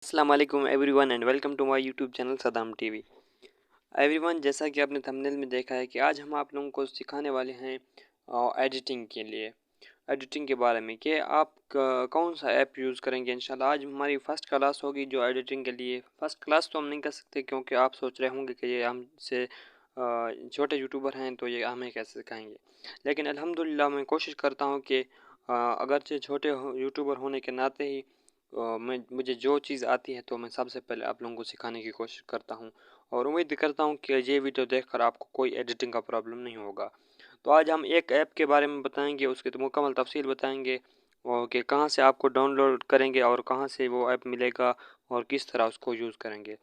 अस्सलाम वालेकुम everyone and welcome to my YouTube channel Saddam TV. Everyone, जैसा कि आपने थंबनेल में देखा है कि आज हम आप लोगों को सिखाने वाले हैं एडिटिंग के लिए, एडिटिंग के बारे में कि आप कौन सा ऐप यूज़ करेंगे। इंशाल्लाह आज हमारी फ़र्स्ट क्लास होगी जो एडिटिंग के लिए। फ़र्स्ट क्लास तो हम नहीं कर सकते क्योंकि आप सोच रहे होंगे कि ये हमसे छोटे यूट्यूबर हैं तो ये हमें कैसे सिखाएंगे, लेकिन अल्हम्दुलिल्लाह मैं कोशिश करता हूँ कि अगरचे छोटे यूट्यूबर होने के नाते ही मुझे जो चीज़ आती है तो मैं सबसे पहले आप लोगों को सिखाने की कोशिश करता हूँ और उम्मीद करता हूँ कि ये वीडियो देखकर आपको कोई एडिटिंग का प्रॉब्लम नहीं होगा। तो आज हम एक ऐप के बारे में बताएंगे, उसकी तो मुकम्मल तफसील बताएंगे और कि कहाँ से आपको डाउनलोड करेंगे और कहाँ से वो ऐप मिलेगा और किस तरह उसको यूज़ करेंगे।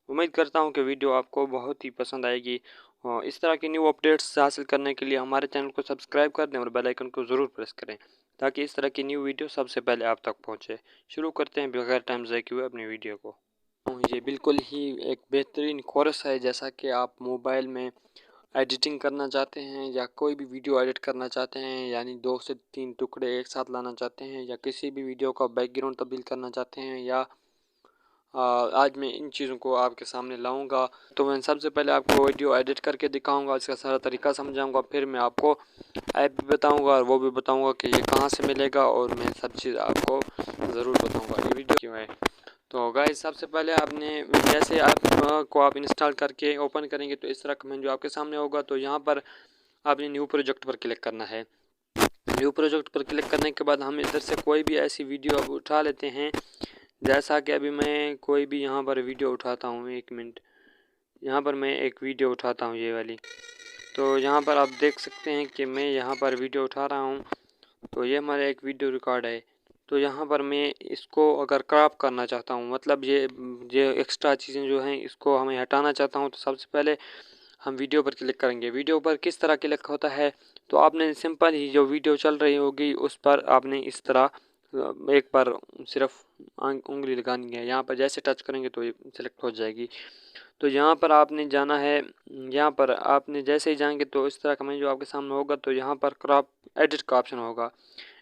उम्मीद करता हूँ कि वीडियो आपको बहुत ही पसंद आएगी और इस तरह की न्यू अपडेट्स हासिल करने के लिए हमारे चैनल को सब्सक्राइब कर दें और बेल आइकन को ज़रूर प्रेस करें ताकि इस तरह की न्यू वीडियो सबसे पहले आप तक पहुँचे। शुरू करते हैं बगैर टाइम ज़ाय किए अपनी वीडियो को। ये बिल्कुल ही एक बेहतरीन कोर्स है, जैसा कि आप मोबाइल में एडिटिंग करना चाहते हैं या कोई भी वीडियो एडिट करना चाहते हैं, यानी 2 से 3 टुकड़े एक साथ लाना चाहते हैं या किसी भी वीडियो का बैकग्राउंड तब्दील करना चाहते हैं या आज मैं इन चीज़ों को आपके सामने लाऊंगा। तो मैं सबसे पहले आपको वीडियो एडिट करके दिखाऊंगा, इसका सारा तरीका समझाऊंगा, फिर मैं आपको ऐप भी बताऊंगा और वो भी बताऊंगा कि ये कहाँ से मिलेगा और मैं सब चीज़ आपको ज़रूर बताऊंगा ये वीडियो क्यों है। तो गाइस, सबसे पहले आपने जैसे ऐप को आप इंस्टॉल करके ओपन करेंगे तो इस तरह का मेन्यू आपके सामने होगा। तो यहाँ पर आपने न्यू प्रोजेक्ट पर क्लिक करना है। न्यू प्रोजेक्ट पर क्लिक करने के बाद हम इधर से कोई भी ऐसी वीडियो अब उठा लेते हैं, जैसा कि अभी मैं कोई भी यहाँ पर वीडियो उठाता हूँ। 1 मिनट, यहाँ पर मैं एक वीडियो उठाता हूँ ये वाली। तो यहाँ पर आप देख सकते हैं कि मैं यहाँ पर वीडियो उठा रहा हूँ। तो ये हमारा एक वीडियो रिकॉर्ड है। तो यहाँ पर मैं इसको अगर क्रॉप करना चाहता हूँ, मतलब ये एक्स्ट्रा चीज़ें जो हैं इसको हमें हटाना चाहता हूँ, तो सबसे पहले हम वीडियो पर क्लिक करेंगे। वीडियो पर किस तरह क्लिक होता है, तो आपने सिंपल ही जो वीडियो चल रही होगी उस पर आपने इस तरह एक बार सिर्फ उंगली लगानी है। यहाँ पर जैसे टच करेंगे तो ये सिलेक्ट हो जाएगी। तो यहाँ पर आपने जाना है, यहाँ पर आपने जैसे ही जाएंगे तो इस तरह का मेन्यू आपके सामने होगा। तो यहाँ पर क्रॉप एडिट का ऑप्शन होगा,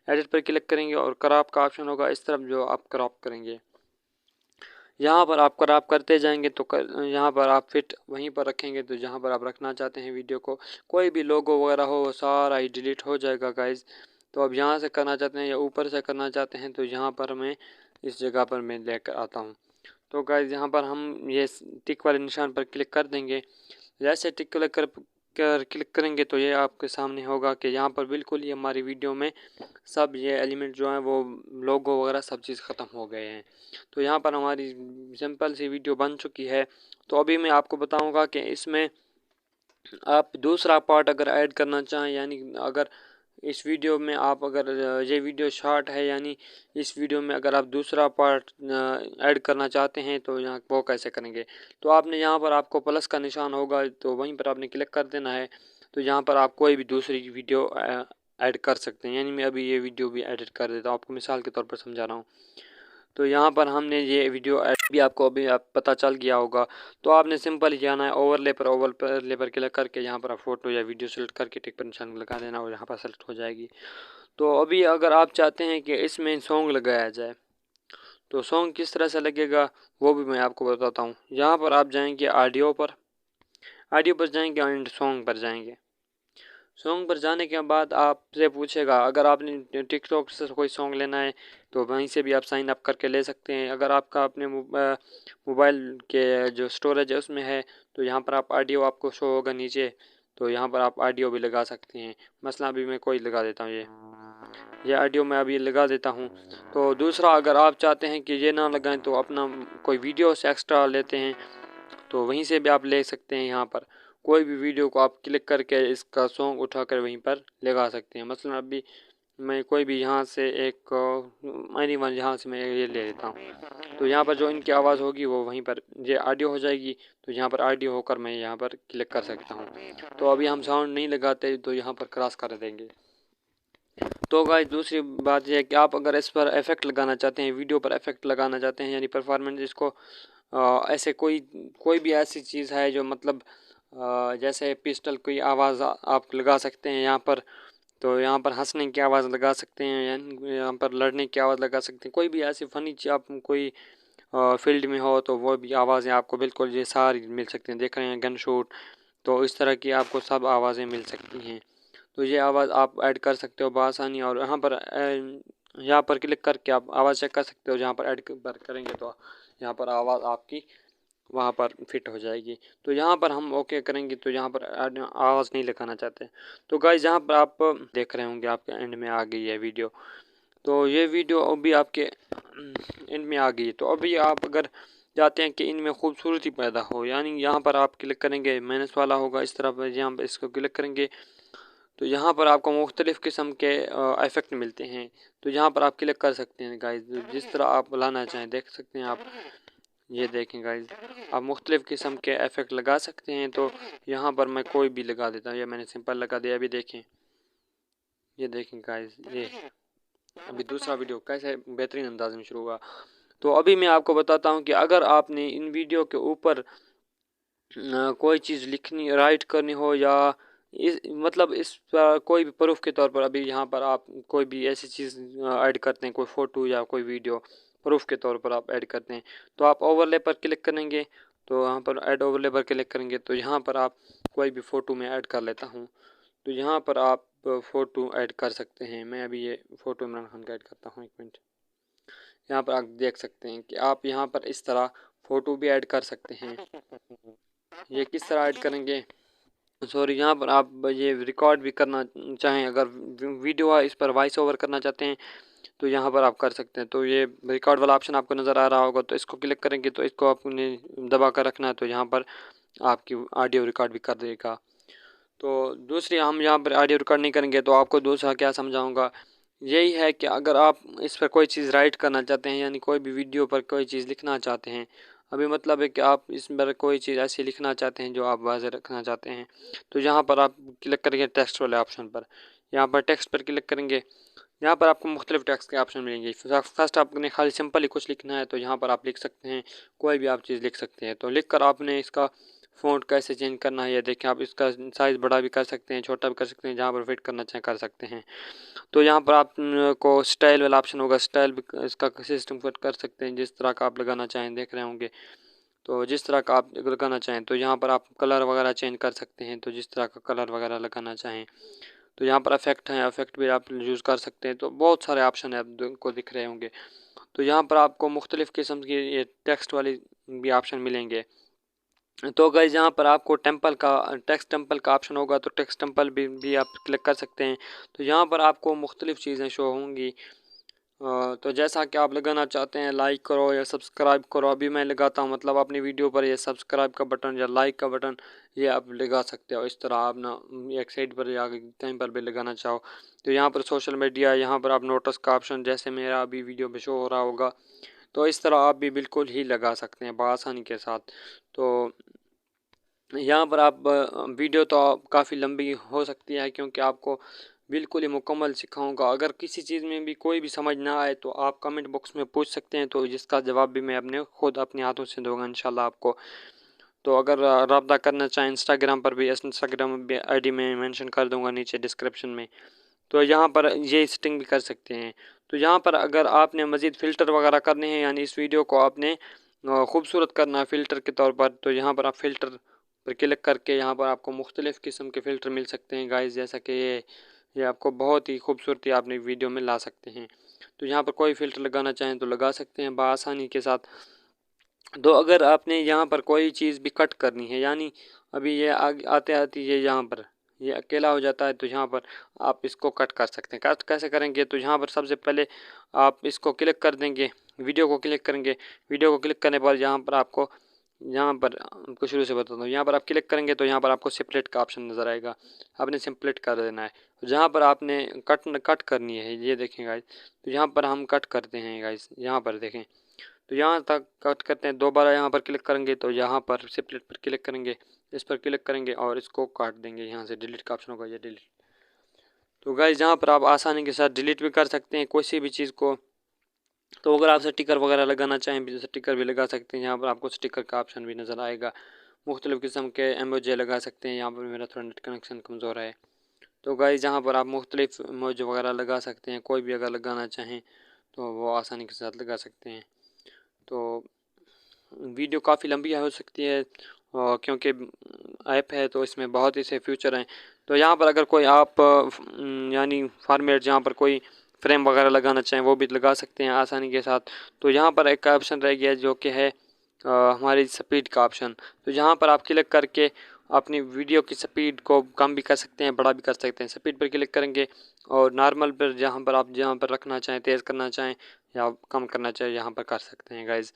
एडिट पर क्लिक करेंगे और क्रॉप का ऑप्शन होगा इस तरफ जो आप क्रॉप करेंगे। यहाँ पर आप क्रॉप करते जाएंगे तो यहाँ पर आप फिट वहीं पर रखेंगे। तो जहाँ पर आप रखना चाहते हैं वीडियो को, कोई भी लोगो वगैरह हो वो सारा ही डिलीट हो जाएगा गाइज। तो अब यहाँ से करना चाहते हैं या ऊपर से करना चाहते हैं तो यहाँ पर मैं इस जगह पर मैं लेकर आता हूँ। तो गाइज यहाँ पर हम ये टिक वाले निशान पर क्लिक कर देंगे। जैसे टिक क्लिक करेंगे तो ये आपके सामने होगा कि यहाँ पर बिल्कुल ही हमारी वीडियो में सब ये एलिमेंट जो हैं वो लोगो वगैरह सब चीज़ ख़त्म हो गए हैं। तो यहाँ पर हमारी सिंपल सी वीडियो बन चुकी है। तो अभी मैं आपको बताऊंगा कि इसमें आप दूसरा पार्ट अगर ऐड करना चाहें, यानी अगर इस वीडियो में आप अगर ये वीडियो शॉर्ट है, यानी इस वीडियो में अगर आप दूसरा पार्ट ऐड करना चाहते हैं तो यहाँ वो कैसे करेंगे। तो आपने यहाँ पर आपको प्लस का निशान होगा तो वहीं पर आपने क्लिक कर देना है। तो यहाँ पर आप कोई भी दूसरी वीडियो ऐड कर सकते हैं, यानी मैं अभी ये वीडियो भी एडिट कर देता हूँ, आपको मिसाल के तौर पर समझा रहा हूँ। तो यहाँ पर हमने ये वीडियो भी आपको अभी आप पता चल गया होगा। तो आपने सिंपल ही जाना है ओवरले पर क्लिक करके यहाँ पर आप फ़ोटो या वीडियो सेलेक्ट करके टिक पर निशान लगा देना और यहाँ पर सेलेक्ट हो जाएगी। तो अभी अगर आप चाहते हैं कि इसमें सॉन्ग लगाया जाए तो सॉन्ग किस तरह से लगेगा वो भी मैं आपको बताता हूँ। यहाँ पर आप जाएंगे ऑडियो पर जाएंगे एंड सॉन्ग पर जाएंगे। सॉन्ग पर जाने के बाद आपसे पूछेगा, अगर आपने टिकटॉक से कोई सॉन्ग लेना है तो वहीं से भी आप साइन अप करके ले सकते हैं। अगर आपका अपने मोबाइल के जो स्टोरेज है उसमें है तो यहाँ पर आप ऑडियो आपको शो होगा नीचे, तो यहाँ पर आप ऑडियो भी लगा सकते हैं। मसला अभी मैं कोई लगा देता हूँ, ये ऑडियो मैं अभी लगा देता हूँ। तो दूसरा, अगर आप चाहते हैं कि ये ना लगाएं तो अपना कोई वीडियो से एक्स्ट्रा लेते हैं तो वहीं से भी आप ले सकते हैं। यहाँ पर कोई भी वीडियो को आप क्लिक करके इसका सॉन्ग उठाकर वहीं पर लगा सकते हैं। मसलन अभी मैं कोई भी यहाँ से एक एनीवन यहाँ से मैं ये ले लेता हूँ, तो यहाँ पर जो इनकी आवाज़ होगी वो वहीं पर ये ऑडियो हो जाएगी। तो यहाँ पर ऑडियो होकर मैं यहाँ पर क्लिक कर सकता हूँ। तो अभी हम साउंड नहीं लगाते तो यहाँ पर क्रॉस कर देंगे। तो गाइस, दूसरी बात यह है कि आप अगर इस पर इफेक्ट लगाना चाहते हैं, वीडियो पर इफेक्ट लगाना चाहते हैं, यानी परफॉर्मेंस, इसको ऐसे कोई भी ऐसी चीज़ है जो मतलब जैसे पिस्टल की आवाज़ आप लगा सकते हैं यहाँ पर। तो यहाँ पर हंसने की आवाज़ लगा सकते हैं, यहाँ पर लड़ने की आवाज़ लगा सकते हैं। कोई भी ऐसी फ़नी चीज़ आप कोई फील्ड में हो तो वो भी आवाज़ें आपको बिल्कुल ये सारी मिल सकती हैं। देख रहे हैं गन शूट, तो इस तरह की आपको सब आवाज़ें मिल सकती हैं। तो ये आवाज़ आप ऐड कर सकते हो बआसानी, और यहाँ पर क्लिक करके आप आवाज़ चेक कर सकते हो। जहाँ पर ऐड पर करेंगे तो यहाँ पर आवाज़ आपकी वहाँ पर फिट हो जाएगी। तो यहाँ पर हम ओके करेंगे, तो यहाँ पर आवाज़ नहीं लगाना चाहते। तो गाइस यहाँ पर आप देख रहे होंगे आपके एंड में आ गई है वीडियो। तो ये वीडियो अभी आपके एंड में आ गई। तो अभी आप अगर चाहते हैं कि इनमें खूबसूरती पैदा हो, यानी यहाँ पर आप क्लिक करेंगे, माइनस वाला होगा इस तरफ, यहाँ पर इसको क्लिक करेंगे तो यहाँ पर आपको मुख्तलिफ़ किस्म के इफ़ेक्ट मिलते हैं। तो यहाँ पर आप क्लिक कर सकते हैं गाइस, जिस तरह आप लाना चाहें देख सकते हैं आप। ये देखें गाइस, आप मुख्तलिफ़ किस्म के इफ़ेक्ट लगा सकते हैं। तो यहाँ पर मैं कोई भी लगा देता हूँ, ये मैंने सिंपल लगा दिया। अभी देखें, ये देखें गाइस, ये अभी दूसरा वीडियो कैसे बेहतरीन अंदाज में शुरू हुआ। तो अभी मैं आपको बताता हूँ कि अगर आपने इन वीडियो के ऊपर कोई चीज़ लिखनी राइट करनी हो, या इस मतलब इस कोई भी प्रूफ के तौर पर, अभी यहाँ पर आप कोई भी ऐसी चीज़ ऐड करते हैं, कोई फ़ोटो या कोई वीडियो प्रूफ के तौर पर आप ऐड करते हैं, तो आप ओवरले पर क्लिक करेंगे। तो यहाँ पर ऐड ओवरले पर क्लिक करेंगे तो यहाँ पर आप कोई भी फ़ोटो में ऐड कर लेता हूँ। तो यहाँ पर आप फ़ोटो ऐड कर सकते हैं। मैं अभी ये फ़ोटो इमरान खान का ऐड करता हूँ, 1 मिनट। यहाँ पर आप देख सकते हैं कि आप यहाँ पर इस तरह फ़ोटो भी ऐड कर सकते हैं। ये किस तरह ऐड करेंगे, सॉरी, यहाँ पर आप ये रिकॉर्ड भी करना चाहें, अगर वीडियो है इस पर वॉइस ओवर करना चाहते हैं तो यहाँ पर आप कर सकते हैं। तो ये रिकॉर्ड वाला ऑप्शन आपको नज़र आ रहा होगा, तो इसको क्लिक करेंगे तो इसको आपने दबा कर रखना है, तो यहाँ पर आपकी ऑडियो रिकॉर्ड भी कर देगा। तो दूसरी, हम यहाँ पर ऑडियो रिकॉर्ड नहीं करेंगे, तो आपको दूसरा क्या समझाऊँगा, यही है कि अगर आप इस पर कोई चीज़ राइट करना चाहते हैं, यानी कोई भी वीडियो पर कोई चीज़ लिखना चाहते हैं, अभी मतलब है कि आप इस पर कोई चीज़ ऐसी लिखना चाहते हैं जो आप वाज़ेह रखना चाहते हैं, तो यहाँ पर आप क्लिक करेंगे टेक्स्ट वाले ऑप्शन पर। यहाँ पर टेक्स्ट पर क्लिक करेंगे, यहाँ पर आपको मुख्तलिफ टेक्स्ट के ऑप्शन मिलेंगे। फर्स्ट आपने खाली सिंपल ही कुछ लिखना है, तो यहाँ पर आप लिख सकते हैं, कोई भी आप चीज़ लिख सकते हैं। तो लिख कर आपने इसका फ़ॉन्ट कैसे चेंज करना है, ये देखें। आप इसका साइज़ बड़ा भी कर सकते हैं, छोटा भी कर सकते हैं, जहाँ पर फिट करना चाहें कर सकते हैं। तो यहाँ पर आप को स्टाइल वाला ऑप्शन होगा, स्टाइल भी इसका सिस्टम फिट कर सकते हैं, जिस तरह का आप लगाना चाहें, देख रहे होंगे। तो जिस तरह का आप लगाना चाहें, तो यहाँ पर आप कलर वगैरह चेंज कर सकते हैं, तो जिस तरह का कलर वगैरह लगाना चाहें। तो यहाँ पर इफेक्ट हैं, इफेक्ट भी आप यूज़ कर सकते हैं। तो बहुत सारे ऑप्शन है आपको दिख रहे होंगे। तो यहाँ पर आपको मुख्तलिफ़ किस्म की ये टेक्स्ट वाली भी ऑप्शन मिलेंगे। तो गाइस यहाँ पर आपको टेक्स्ट टेम्पल का ऑप्शन होगा, तो टेक्स्ट टेम्पल भी आप क्लिक कर सकते हैं। तो यहाँ पर आपको मुख्तलिफ़ चीज़ें शो होंगी। तो जैसा कि आप लगाना चाहते हैं, लाइक करो या सब्सक्राइब करो। अभी मैं लगाता हूँ, मतलब अपनी वीडियो पर ये सब्सक्राइब का बटन या लाइक का बटन ये आप लगा सकते हो। इस तरह आप ना एक साइड पर या कहीं पर भी लगाना चाहो। तो यहाँ पर सोशल मीडिया, यहाँ पर आप नोटिस का ऑप्शन, जैसे मेरा अभी वीडियो पे शो हो रहा होगा, तो इस तरह आप भी बिल्कुल ही लगा सकते हैं बआसानी के साथ। तो यहाँ पर आप वीडियो तो काफ़ी लंबी हो सकती है, क्योंकि आपको बिल्कुल ही मुकम्मल सिखाऊंगा। अगर किसी चीज़ में भी कोई भी समझ ना आए तो आप कमेंट बॉक्स में पूछ सकते हैं, तो जिसका जवाब भी मैं अपने खुद अपने हाथों से दूंगा इंशाल्लाह आपको। तो अगर रब्ता करना चाहें इंस्टाग्राम पर भी, इंस्टाग्राम भी आईडी में मेंशन कर दूंगा नीचे डिस्क्रिप्शन में। तो यहाँ पर ये सेटिंग भी कर सकते हैं। तो यहाँ पर अगर आपने मज़ीद फ़िल्टर वगैरह करने हैं, यानी इस वीडियो को आपने खूबसूरत करना है फ़िल्टर के तौर पर, तो यहाँ पर आप फ़िल्टर पर क्लिक करके यहाँ पर आपको मुख्तलिफ़ किस्म के फ़िल्टर मिल सकते हैं गाइस। जैसा कि ये आपको बहुत ही खूबसूरती आपने वीडियो में ला सकते हैं। तो यहाँ पर कोई फ़िल्टर लगाना चाहें तो लगा सकते हैं बआसानी के साथ। तो अगर आपने यहाँ पर कोई चीज़ भी कट करनी है, यानी अभी ये आते आते ये यहाँ पर ये अकेला हो जाता है, तो यहाँ पर आप इसको कट कर सकते हैं। कट कैसे करेंगे, तो यहाँ पर सबसे पहले आप इसको क्लिक कर देंगे, वीडियो को क्लिक करेंगे। वीडियो को क्लिक करने पर यहाँ पर आपको शुरू से बताता हूँ। यहाँ पर आप क्लिक करेंगे तो यहाँ पर आपको सेपरेट का ऑप्शन नज़र आएगा, आपने सिम्पलेट कर देना है। जहाँ पर आपने कट करनी है, ये देखें गाइस। तो यहाँ पर हम कट करते हैं गाइस, यहाँ पर देखें। तो यहाँ तक कट करते हैं, दोबारा यहाँ पर क्लिक करेंगे तो यहाँ पर सेपरेट पर क्लिक करेंगे, इस पर क्लिक करेंगे और इसको काट देंगे। यहाँ से डिलीट का ऑप्शन होगा, ये डिलीट। तो गाइस यहाँ पर आप आसानी के साथ डिलीट भी कर सकते हैं किसी भी चीज़ को। तो अगर आप स्टिकर वगैरह लगाना चाहें भी, स्टिकर भी लगा सकते हैं। यहाँ पर आपको स्टिकर का ऑप्शन भी नज़र आएगा। मुख्तलिफ़ किस्म के इमोजी लगा सकते हैं। यहाँ पर मेरा थोड़ा नेट कनेक्शन कमज़ोर है, तो गाइस यहाँ पर आप मुख्तलिफ़ इमोजी वगैरह लगा सकते हैं। कोई भी अगर लगाना चाहें तो वो आसानी के साथ लगा सकते हैं। तो वीडियो काफ़ी लंबी हो सकती है क्योंकि ऐप है तो इसमें बहुत ही से फीचर हैं। तो यहाँ पर अगर कोई आप यानी फॉर्मेट जहाँ पर कोई फ्रेम वगैरह लगाना चाहें वो भी लगा सकते हैं आसानी के साथ। तो यहाँ पर एक ऑप्शन रह गया जो कि है हमारी स्पीड का ऑप्शन। तो यहाँ पर आप क्लिक करके अपनी वीडियो की स्पीड को कम भी कर सकते हैं, बड़ा भी कर सकते हैं। स्पीड पर क्लिक करेंगे और नॉर्मल पर जहाँ पर आप जहाँ पर रखना चाहें, तेज़ करना चाहें या कम करना चाहें, यहाँ पर कर सकते हैं गाइज़।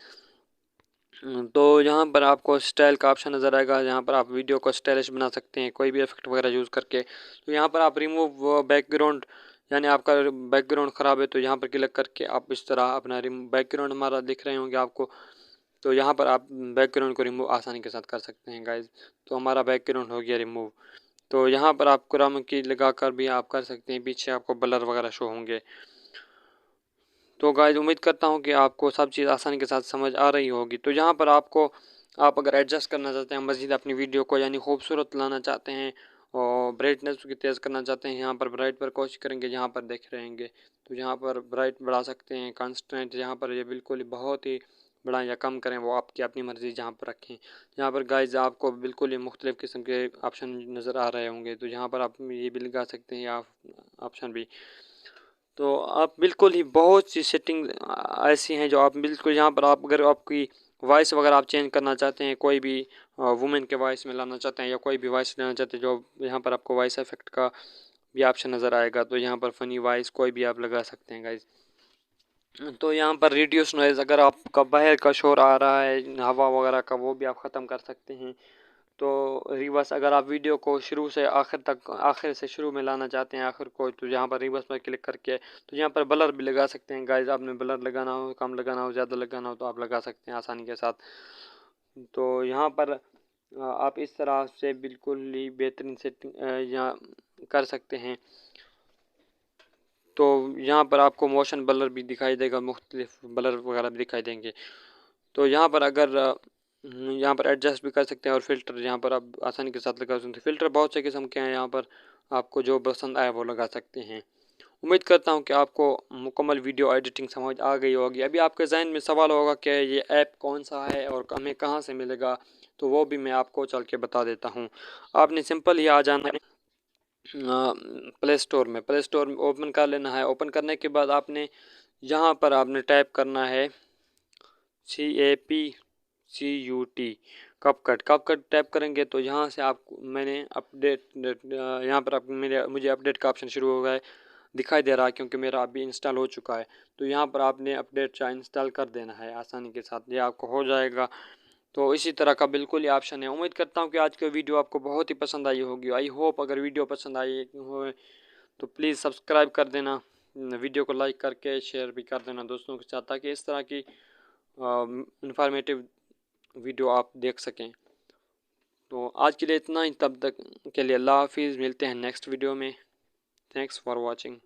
तो यहाँ पर आपको स्टाइल का ऑप्शन नज़र आएगा, यहाँ पर आप वीडियो को स्टाइलिश बना सकते हैं कोई भी इफेक्ट वगैरह यूज़ करके। तो यहाँ पर आप रिमूव बैकग्राउंड, यानी आपका बैकग्राउंड ख़राब है तो यहाँ पर क्लिक करके आप इस तरह अपना बैकग्राउंड हमारा दिख रहे होंगे आपको, तो यहाँ पर आप बैकग्राउंड को रिमूव आसानी के साथ कर सकते हैं गाइज। तो हमारा बैकग्राउंड हो गया रिमूव। तो यहाँ पर आप क्रोमा की लगा कर भी आप कर सकते हैं, पीछे आपको ब्लर वगैरह शो होंगे। तो गाइज उम्मीद करता हूँ कि आपको सब चीज़ आसानी के साथ समझ आ रही होगी। तो यहाँ पर आप अगर एडजस्ट करना चाहते हैं मज़ीद अपनी वीडियो को, यानी खूबसूरत लाना चाहते हैं और ब्राइटनेस की तेज़ करना चाहते हैं, यहाँ पर ब्राइट पर कोशिश करेंगे, यहाँ पर देख रहेंगे तो यहाँ पर ब्राइट बढ़ा सकते हैं। कॉन्स्टेंट यहाँ पर ये बिल्कुल ही बहुत ही बढ़ाएं या कम करें वो आपकी अपनी मर्ज़ी जहाँ पर रखें। यहाँ पर गाइज आपको बिल्कुल ही मुख्तलिफ़ किस्म के ऑप्शन नज़र आ रहे होंगे, तो यहाँ पर आप ये भी लगा सकते हैं आप ऑप्शन भी। तो आप बिल्कुल ही बहुत सी सेटिंग ऐसी हैं जो आप बिल्कुल यहाँ पर आप अगर आपकी वॉइस वगैरह आप चेंज करना चाहते हैं, कोई भी वुमेन के वॉइस में लाना चाहते हैं या कोई भी वॉइस लेना चाहते हैं, जो यहाँ पर आपको वॉइस इफेक्ट का भी ऑप्शन नज़र आएगा। तो यहाँ पर फ़नी वॉइस कोई भी आप लगा सकते हैं गाइज। तो यहाँ पर रिड्यूस नॉइज़, अगर आपका बाहर का शोर आ रहा है हवा वगैरह का, वो भी आप ख़त्म कर सकते हैं। तो रिवर्स, अगर आप वीडियो को शुरू से आखिर तक, आखिर से शुरू में लाना चाहते हैं आखिर को, तो यहाँ पर रिवर्स पर क्लिक करके तो यहाँ पर ब्लर भी लगा सकते हैं गाइज। आपने ब्लर लगाना हो, कम लगाना हो, ज़्यादा लगाना हो तो आप लगा सकते हैं आसानी के साथ। तो यहाँ पर आप इस तरह से बिल्कुल ही बेहतरीन सेटिंग यहाँ कर सकते हैं। तो यहाँ पर आपको मोशन ब्लर भी दिखाई देगा, मुख्तलिफ ब्लर वगैरह भी दिखाई देंगे। तो यहाँ पर अगर यहाँ पर एडजस्ट भी कर सकते हैं और फ़िल्टर यहाँ पर आप आसानी के साथ लगा सकते हैं। फ़िल्टर बहुत से किस्म के हैं, यहाँ पर आपको जो पसंद आए वो लगा सकते हैं। उम्मीद करता हूँ कि आपको मुकम्मल वीडियो एडिटिंग समझ आ गई होगी। अभी आपके जहन में सवाल होगा कि ये ऐप कौन सा है और हमें कहाँ से मिलेगा, तो वो भी मैं आपको चल के बता देता हूँ। आपने सिंपल ही आ जाना है प्ले स्टोर में ओपन कर लेना है। ओपन करने के बाद आपने यहाँ पर आपने टाइप करना है CAPCUT, कपकट टाइप करेंगे तो यहाँ से आप मैंने अपडेट यहाँ पर आप मुझे अपडेट का ऑप्शन शुरू हो गया है, दिखाई दे रहा है क्योंकि मेरा अभी इंस्टॉल हो चुका है। तो यहाँ पर आपने अपडेट चाहे इंस्टॉल कर देना है आसानी के साथ, ये आपको हो जाएगा। तो इसी तरह का बिल्कुल ही ऑप्शन है। उम्मीद करता हूँ कि आज की वीडियो आपको बहुत ही पसंद आई होगी। आई होप अगर वीडियो पसंद आई हो तो प्लीज़ सब्सक्राइब कर देना, वीडियो को लाइक करके शेयर भी कर देना दोस्तों के साथ, ताकि इस तरह की इंफॉर्मेटिव वीडियो आप देख सकें। तो आज के लिए इतना ही, तब तक के लिए अल्लाह हाफिज़, मिलते हैं नेक्स्ट वीडियो में। Thanks for watching.